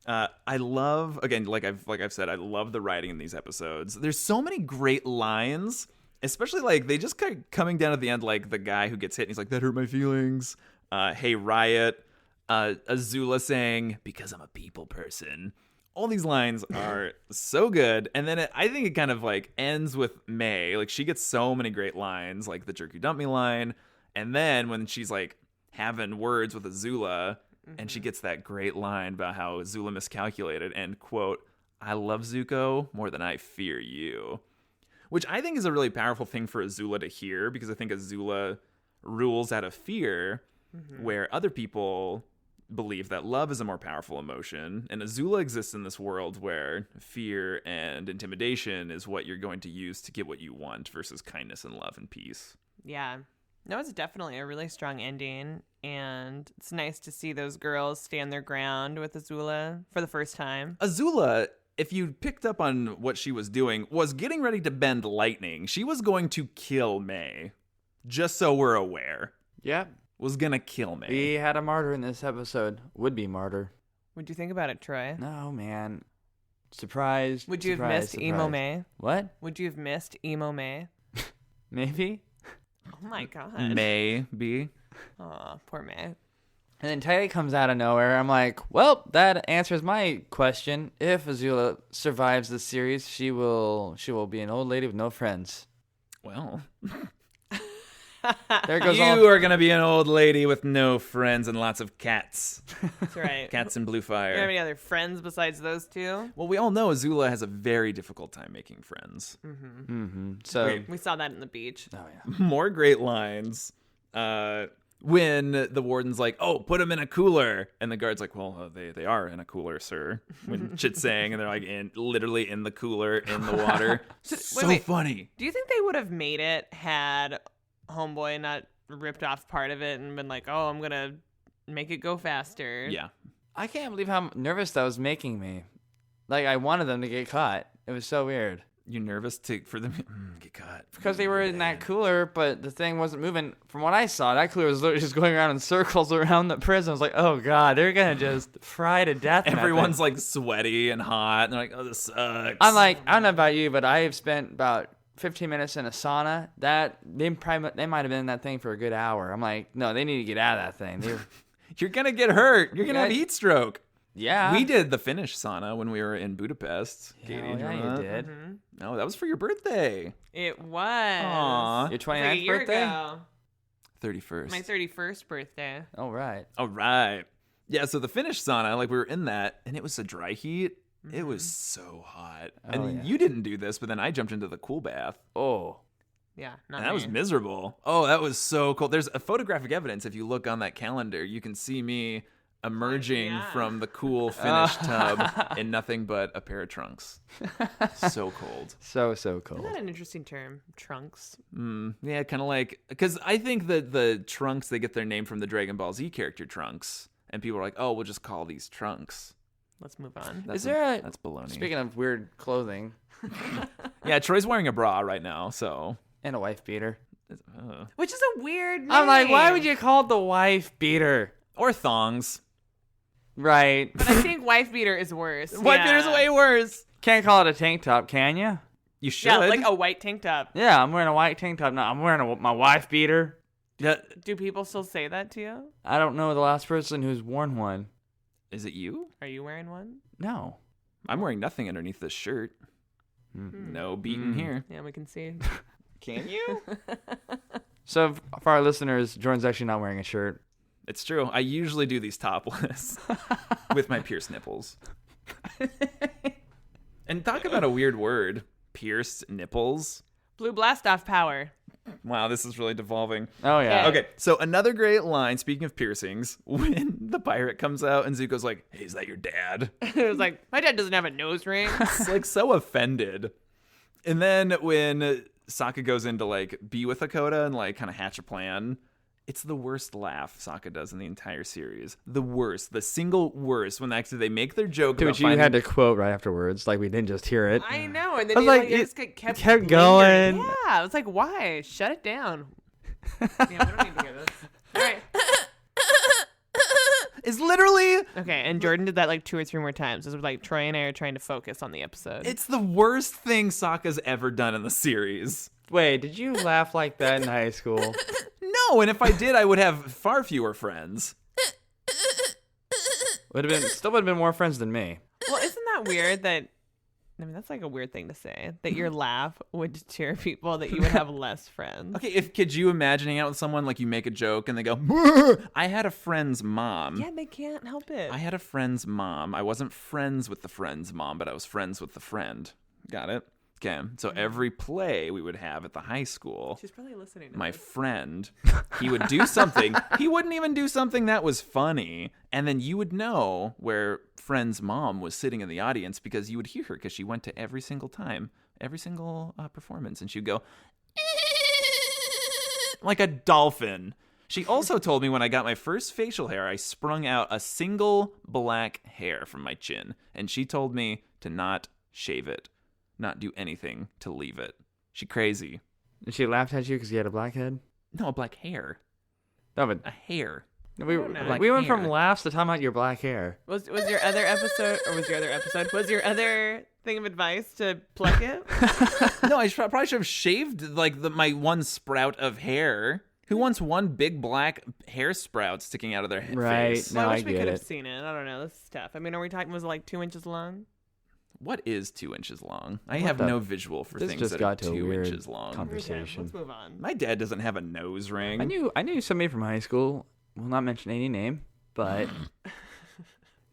I love, again, like I've said, I love the writing in these episodes. There's so many great lines, especially like they just kind of coming down at the end, like the guy who gets hit and he's like, "That hurt my feelings." Hey, Riot. Azula saying, "Because I'm a people person." All these lines are so good. And then I think it kind of like ends with May. Like she gets so many great lines, like the jerk you dump me line. And then when she's like having words with Azula, and she gets that great line about how Azula miscalculated and, quote, "I love Zuko more than I fear you." Which I think is a really powerful thing for Azula to hear, because I think Azula rules out of fear, where other people believe that love is a more powerful emotion. And Azula exists in this world where fear and intimidation is what you're going to use to get what you want versus kindness and love and peace. Yeah. No, it's definitely a really strong ending. And it's nice to see those girls stand their ground with Azula for the first time. Azula, if you picked up on what she was doing, was getting ready to bend lightning. She was going to kill May. Just so we're aware. Yep. Was gonna kill May. We had a martyr in this episode. Would-be martyr. What'd you think about it, Troy? No, man. Surprised. Would you have surprised, missed Emo surprised. May? What? Would you have missed Emo May? Maybe? Oh my god. Maybe. Aw, poor May. And then Teddy comes out of nowhere. I'm like, well, that answers my question. If Azula survives the series, she will be an old lady with no friends. Well, There goes you all. are gonna be an old lady with no friends and lots of cats. That's right. Cats and blue You have fire. any other friends besides those two? Well, we all know Azula has a very difficult time making friends. Mm-hmm. So, Wait. We saw that in the beach. oh yeah. More great lines. When the warden's like, "Oh, put them in a cooler," and the guard's like, "Well, they are in a cooler, sir." When shit's saying, and they're like, literally in the cooler in the water. So wait. funny. Do you think they would have made it had Homeboy not ripped off part of it and been like, "Oh, I'm gonna make it go faster"? Yeah. I can't believe how nervous that was making me. Like, I wanted them to get caught. It was so weird. You nervous for them to get caught? Because they were in that cooler, but the thing wasn't moving. From what I saw, that cooler was literally just going around in circles around the prison. I was like, oh, God, they're going to just fry to death. in that Everyone's thing. like sweaty and hot, and they're like, "Oh, this sucks." I'm like, I don't know about you, but I have spent about 15 minutes in a sauna. That they might have been in that thing for a good hour. I'm like, no, they need to get out of that thing. "You're gonna get hurt. You're gonna have Yeah. heat stroke." Yeah. We did the Finnish sauna when we were in Budapest. Yeah, Katie, well, do you yeah, remember you that? did. No, that was for your birthday. It was. Aw. Your It was like a 29th year birthday? ago. 31st. My 31st birthday. Oh, right. All right. Yeah, so the Finnish sauna, like we were in that, and it was a dry heat. It was so hot. And Oh, yeah. you didn't do this, but then I jumped into the cool bath. Oh. Yeah, not And that was me. miserable. Oh, that was so cold. There's a photographic evidence. If you look on that calendar, you can see me emerging Yeah. from the cool Finnish tub in nothing but a pair of trunks. So cold. So Isn't cold. that an interesting term? Trunks. Yeah, kind of like, because I think that the Trunks, they get their name from the Dragon Ball Z character Trunks. And people are like, "Oh, we'll just call these Trunks." Let's move on. That's that's baloney. Speaking of weird clothing Yeah, Troy's wearing a bra right now, so. and a wife beater. Which is a weird name. I'm like, why would you call it the wife beater? Or thongs. Right. But I think wife beater is worse. Wife beater's way worse. Can't call it a tank top, can you? You should. Yeah, like a white tank top. Yeah, I'm wearing a white tank top. No, I'm wearing my wife beater. Yeah. Do people still say that to you? I don't know the last person who's worn one. Is it you? Are you wearing one? No. I'm wearing nothing underneath this shirt. No beating here. Yeah, we can see. Can you? So for our listeners, Jordan's actually not wearing a shirt. It's true. I usually do these topless with my pierced nipples. And talk about a weird word. Pierced nipples. Blue blast off power. Wow, this is really devolving. Oh, yeah. Okay, so another great line, speaking of piercings, when the pirate comes out and Zuko's like, hey, is that your dad? It was like, my dad doesn't have a nose ring. It's like so offended. And then when Sokka goes in to like be with Hakoda and like kind of hatch a plan, it's the worst laugh Sokka does in the entire series. The worst, the single worst. When actually they make their joke To about which you had to quote right afterwards, like we didn't just hear it. I know, and then I was he like, like, it just kept kept lingering. going. Yeah, I was like, why? Shut it down. Yeah, we don't need to hear this. All right. It's literally, Okay, and Jordan did that like 2 or 3 more times. This was like Troy and I are trying to focus on the episode. it's the worst thing Sokka's ever done in the series. Wait, did you laugh like that in high school? No, and if I did, I would have far fewer friends. Would have been more friends than me. Well, isn't that weird that, I mean, that's like a weird thing to say, that your laugh would deter people, that you would have less friends. Okay, could you imagine hanging out with someone, like you make a joke and they go, I had a friend's mom. Yeah, they can't help it. I had a friend's mom. I wasn't friends with the friend's mom, but I was friends with the friend. Got it? Okay, so every play we would have at the high school, She's probably listening to my this. friend, he would do something. He wouldn't even do something that was funny. And then you would know where friend's mom was sitting in the audience because you would hear her because she went to every single time, every single performance. And she'd go, like a dolphin. She also told me when I got my first facial hair, I sprung out a single black hair from my chin. And she told me to not shave it, not do anything to leave it. She crazy. And she laughed at you because you had a black head? No, black hair. No, but A hair. we know. Black went hair. from laughs to talking about your black hair. Was your other episode, was your other thing of advice to pluck it? No, I probably should have shaved like my one sprout of hair. Who wants one big black hair sprout sticking out of their Right. face? No, I I wish we get could have it. seen it. I don't know. This is tough. I mean, are we talking, was it like 2 inches long? What is 2 inches long? I What have the- no visual for This things just that got are to a 2 weird inches long. conversation. Let's move on. My dad doesn't have a nose ring. I knew somebody from high school. Will not mention any name, but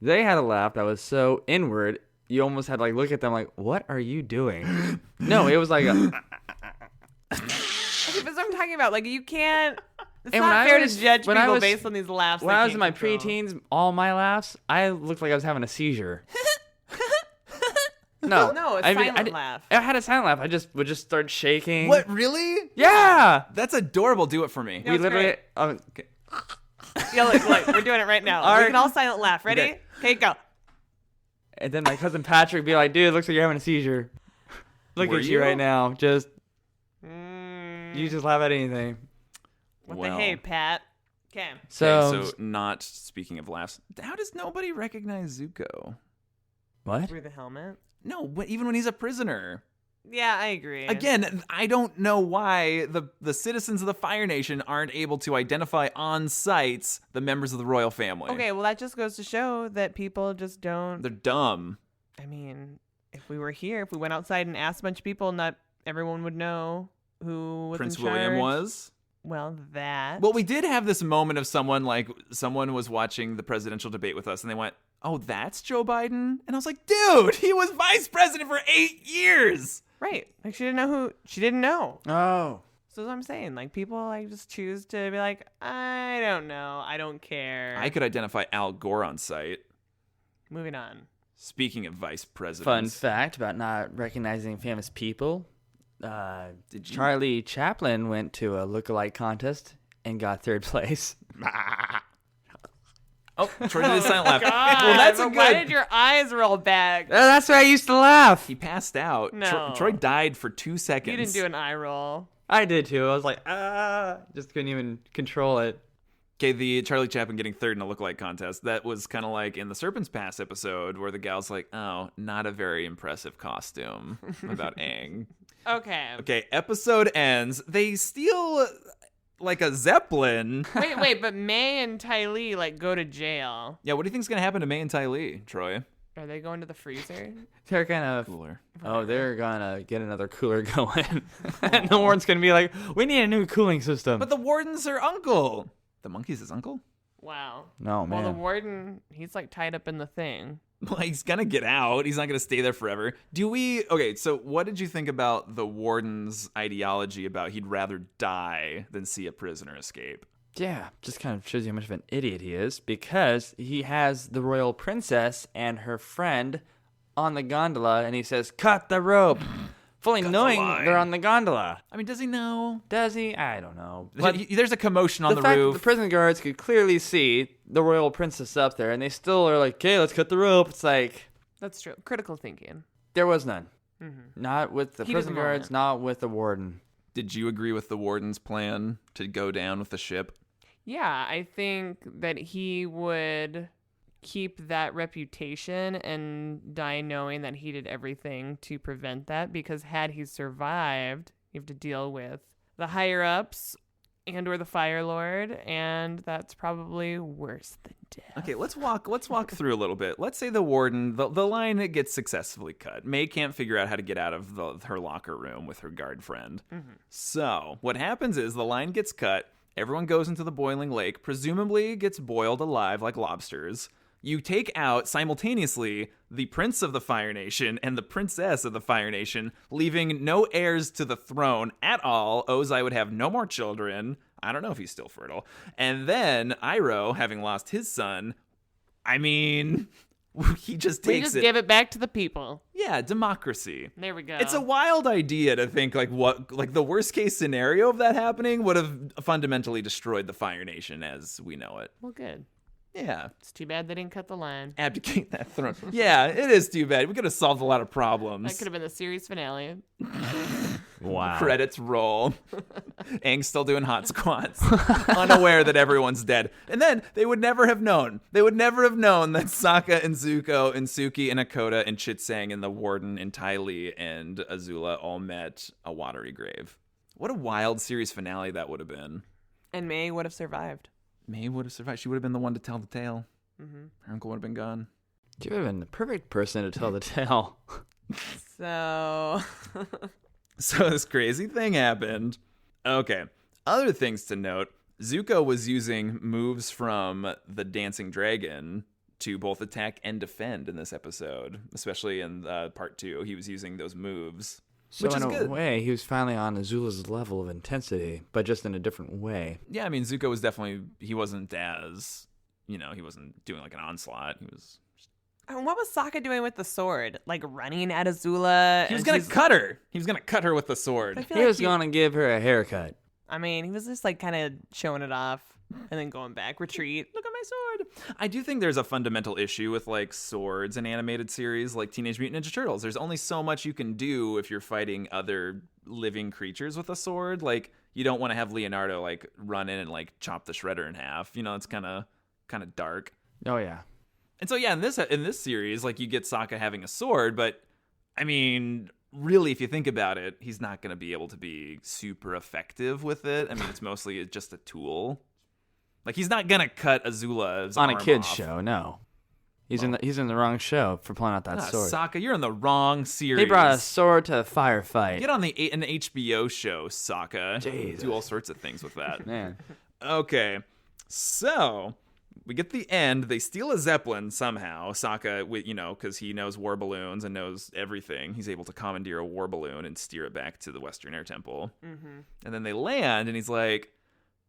they had a laugh that was so inward. You almost had to like look at them like, "What are you doing?" No, it was like, Okay, but that's what I'm talking about. Like, you can't. It's And when not I fair was- to judge when I people was- based on these laughs. when they I was can't in my control. preteens, all my laughs, I looked like I was having a seizure. No, No, it's I mean, silent laugh. I had a silent laugh. I would just start shaking. What, really? Yeah. That's adorable. Do it for me. No, We it's literally. great. Yeah, look, we're doing it right now. All We right. can all silent laugh. Ready? Okay, go. And then my cousin Patrick would be like, "Dude, looks like you're having a seizure. Look Were at you you? right now. Just Mm, you just laugh at anything." what Well. the hey, Pat? Okay. So, Okay, so not speaking of laughs, how does nobody recognize Zuko? what? Through the helmet. No, even when he's a prisoner. Yeah, I agree. Again, I don't know why the citizens of the Fire Nation aren't able to identify on sites the members of the royal family. Okay, well, that just goes to show that people just don't. They're dumb. I mean, if we were here, if we went outside and asked a bunch of people, not everyone would know who was Prince in charge. William was. Well, that. Well, we did have this moment of someone was watching the presidential debate with us and they went, "Oh, that's Joe Biden?" And I was like, "Dude, he was vice president for 8 years." Right. Like, she didn't know who. She didn't know. Oh, So that's what I'm saying. Like, people like just choose to be like, I don't know. I don't care. I could identify Al Gore on site. Moving on. Speaking of vice fun presidents. fact about not recognizing famous people. Did you? Charlie Chaplin went to a lookalike contest and got third place. Oh, Troy did a silent laugh. God, Well, that's a but why good. did your eyes roll back? That's where I used to laugh. He passed out. No. Troy died for 2 seconds. You didn't do an eye roll. I did too. I was like, just couldn't even control it. Okay, the Charlie Chaplin getting third in a lookalike contest, that was kind of like in the Serpent's Pass episode where the gal's like, "Oh, not a very impressive costume," about Aang. Okay. Okay, episode ends. They steal like a Zeppelin. Wait, but May and Ty Lee like go to jail. Yeah, what do you think's going to happen to May and Ty Lee, Troy? Are they going to the freezer? They're gonna Cooler. they're gonna get another cooler going. And the warden's gonna be like, we need a new cooling system. But the warden's her uncle. The monkey's his uncle? Wow. No, man. Well, the warden, he's like tied up in the thing. Well, he's gonna get out. He's not gonna stay there forever. Okay, so what did you think about the warden's ideology about he'd rather die than see a prisoner escape? Yeah, just kind of shows you how much of an idiot he is, because he has the royal princess and her friend on the gondola, and he says, cut the rope, fully knowing they're on the gondola. I mean, does he know? Does he? I don't know. But there's a commotion on the fact roof. that the prison guards could clearly see the royal princess up there, and they still are like, okay, let's cut the rope. It's like, That's true. Critical thinking. there was none. Mm-hmm. Not with the Heat of prison the guards, moment. not with the warden. Did you agree with the warden's plan to go down with the ship? Yeah, I think that he would keep that reputation and die knowing that he did everything to prevent that, because had he survived, you have to deal with the higher ups and or the Fire Lord, and that's probably worse than death. Okay, let's walk through a little bit. Let's say the warden, the line gets successfully cut. May can't figure out how to get out of her locker room with her guard friend. Mm-hmm. So what happens is the line gets cut. Everyone goes into the boiling lake, presumably gets boiled alive like lobsters. You take out simultaneously the prince of the Fire Nation and the princess of the Fire Nation, leaving no heirs to the throne at all. Ozai would have no more children. I don't know if he's still fertile. And then Iroh, having lost his son, I mean, he just We takes just it. give it back to the people. Yeah, democracy. There we go. It's a wild idea to think like the worst case scenario of that happening would have fundamentally destroyed the Fire Nation as we know it. Well, good. Yeah. It's too bad they didn't cut the line. Abdicate that throne. Yeah, it is too bad. We could have solved a lot of problems. That could have been the series finale. Wow. Credits roll. Aang's still doing hot squats, unaware that everyone's dead. And then they would never have known. They would never have known that Sokka and Zuko and Suki and Akota and Chitsang and the Warden and Ty Lee and Azula all met a watery grave. What a wild series finale that would have been. And May would have survived. May would have survived. She would have been the one to tell the tale. Mm-hmm. Her uncle would have been gone. You would have been the perfect person to tell the tale. So... So this crazy thing happened. Okay. Other things to note. Zuko was using moves from the Dancing Dragon to both attack and defend in this episode, especially in part 2. He was using those moves, So which in is a good. way, he was finally on Azula's level of intensity, but just in a different way. Yeah, I mean, Zuko was definitely, he wasn't as, he wasn't doing like an onslaught. He was And what was Sokka doing with the sword? Like running at Azula? He was and going to she's- cut her. He was going to cut her with the sword. I feel He like was going to give her a haircut. I mean, he was just like kind of showing it off and then going back. Retreat. Look at my sword. I do think there's a fundamental issue with like swords in animated series like Teenage Mutant Ninja Turtles. There's only so much you can do if you're fighting other living creatures with a sword. Like you don't want to have Leonardo like run in and like chop the shredder in half. It's kind of dark. Oh, yeah. And so yeah, in this series, like you get Sokka having a sword, but I mean, really, if you think about it, he's not going to be able to be super effective with it. I mean, it's mostly just a tool. Like he's not gonna cut Azula's On a arm kid's off. show, no. He's in the wrong show for pulling out that sword. Sokka, you're in the wrong series. He brought a sword to a firefight. Get on an HBO show, Sokka. Jesus. Do all sorts of things with that. Man. Okay, so we get the end. They steal a Zeppelin somehow. Sokka, because he knows war balloons and knows everything. He's able to commandeer a war balloon and steer it back to the Western Air Temple. Mm-hmm. And then they land, and he's like,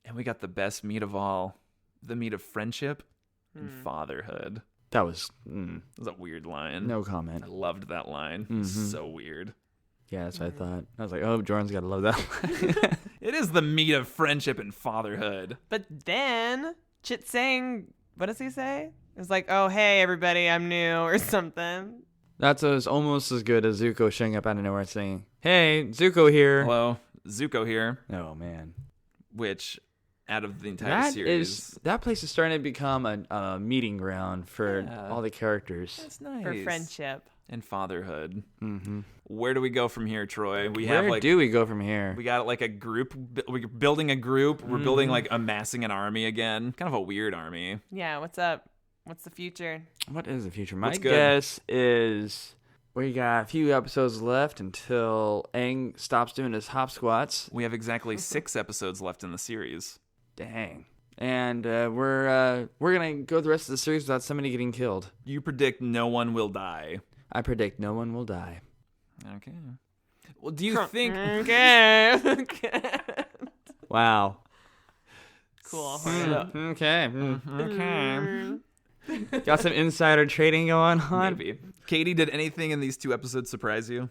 and we got the best meat of all, the meat of friendship and fatherhood. That was That was a weird line. no comment. I loved that line. Mhm. So weird. Yeah, that's what I thought. I was like, oh, Jordan's got to love that. It is the meat of friendship and fatherhood. But then Chitsang, what does he say? It's like, oh, hey, everybody, I'm new or something. That's almost as good as Zuko showing up out of nowhere and saying, hey, Zuko here. Hello, Zuko here, Oh, man. which out of the entire series, That place is starting to become a meeting ground for Yeah. all the characters. that's nice. For friendship. and fatherhood. Mm-hmm. Where do we go from here, Troy? Where do we go from here? We got like a group. We're building a group. We're building like amassing an army again. Kind of a weird army. Yeah, what's up? What's the future? What is the future? My What's good? guess is we got a few episodes left until Aang stops doing his hop squats. We have exactly 6 episodes left in the series. Dang. And we're gonna go the rest of the series without somebody getting killed. You predict no one will die. I predict no one will die. Okay. Well, do you think... Okay. Wow. Cool. Okay. Okay. Got some insider trading going on. Maybe. Katie, did anything in these 2 episodes surprise you?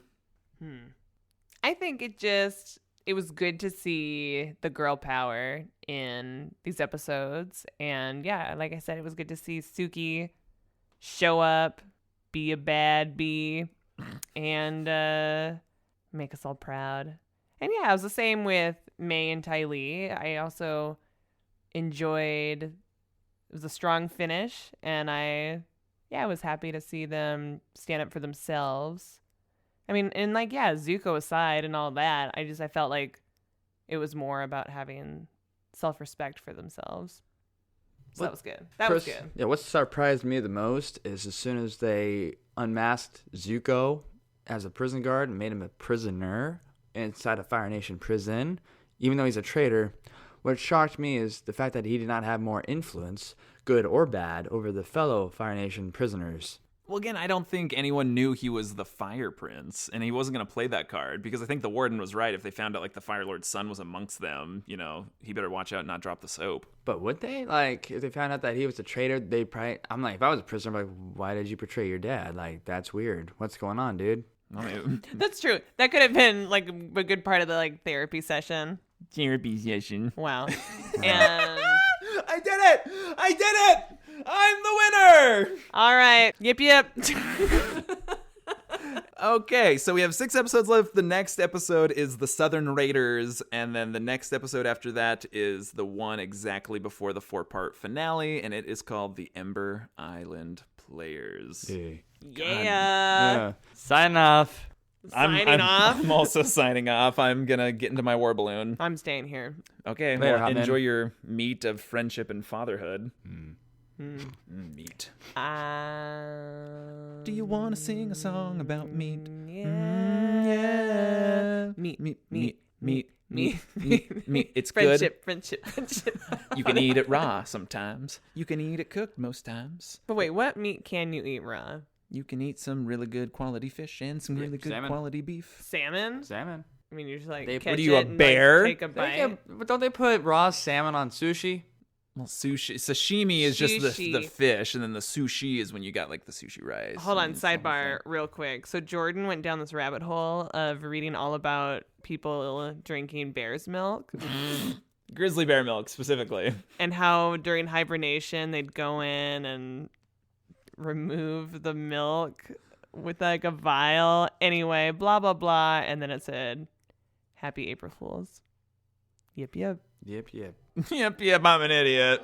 I think it was good to see the girl power in these episodes. And yeah, like I said, it was good to see Suki show up, be a bad bee, and make us all proud. And yeah, it was the same with May and Ty Lee. I also enjoyed, it was a strong finish, and I was happy to see them stand up for themselves. I mean, and like, yeah, Zuko aside and all that, I felt like it was more about having self-respect for themselves. So that was good. That was good. Yeah, what surprised me the most is as soon as they unmasked Zuko as a prison guard and made him a prisoner inside a Fire Nation prison, even though he's a traitor, what shocked me is the fact that he did not have more influence, good or bad, over the fellow Fire Nation prisoners. Well, again, I don't think anyone knew he was the Fire Prince, and he wasn't going to play that card, because I think the Warden was right. If they found out, like, the Fire Lord's son was amongst them, you know, he better watch out and not drop the soap. But would they? Like, if they found out that he was a traitor, they'd probably... I'm like, if I was a prisoner, I'm like, why did you betray your dad? Like, that's weird. What's going on, dude? I mean, That's true. That could have been like a good part of the like therapy session. therapy session. Wow. And I did it! I did it! I'm the winner! all right. Yip. Okay, so we have 6 episodes left. The next episode is the Southern Raiders, and then the next episode after that is the one exactly before the 4-part finale, and it is called The Ember Island Players. Yeah. Sign off. Signing off. I'm also signing off. I'm gonna get into my war balloon. I'm staying here. Okay, Later, well, Hotman. enjoy your meat of friendship and fatherhood. Meat. Do you want to sing a song about meat? Yeah. Meat. It's Friendship. good. You can eat it raw sometimes. You can eat it cooked most times. But wait, what meat can you eat raw? You can eat some really good quality fish and some really good salmon. quality beef. Salmon? Salmon. I mean, you just like They- catch what are you, it a and, bear? Like, take a bite. But don't they put raw salmon on sushi? Well, sashimi is just the Sushi. fish, and then the sushi is when you got like the sushi rice. Hold on, and it's the whole sidebar, real quick. So Jordan went down this rabbit hole of reading all about people drinking bear's milk thing. Grizzly bear milk specifically. and how during hibernation they'd go in and remove the milk with like a vial. Anyway, blah, blah, blah. And then it said, Happy April Fools. Yep. Yep. Yep, I'm an idiot.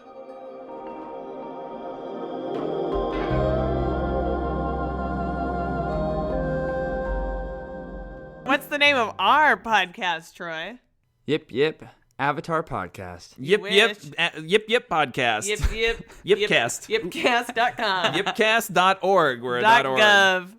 What's the name of our podcast, Troy? Yep. Avatar podcast. Yep podcast. Yipcast. Yipcast. Yipcast.com. Yipcast.org. We're a .gov. .org.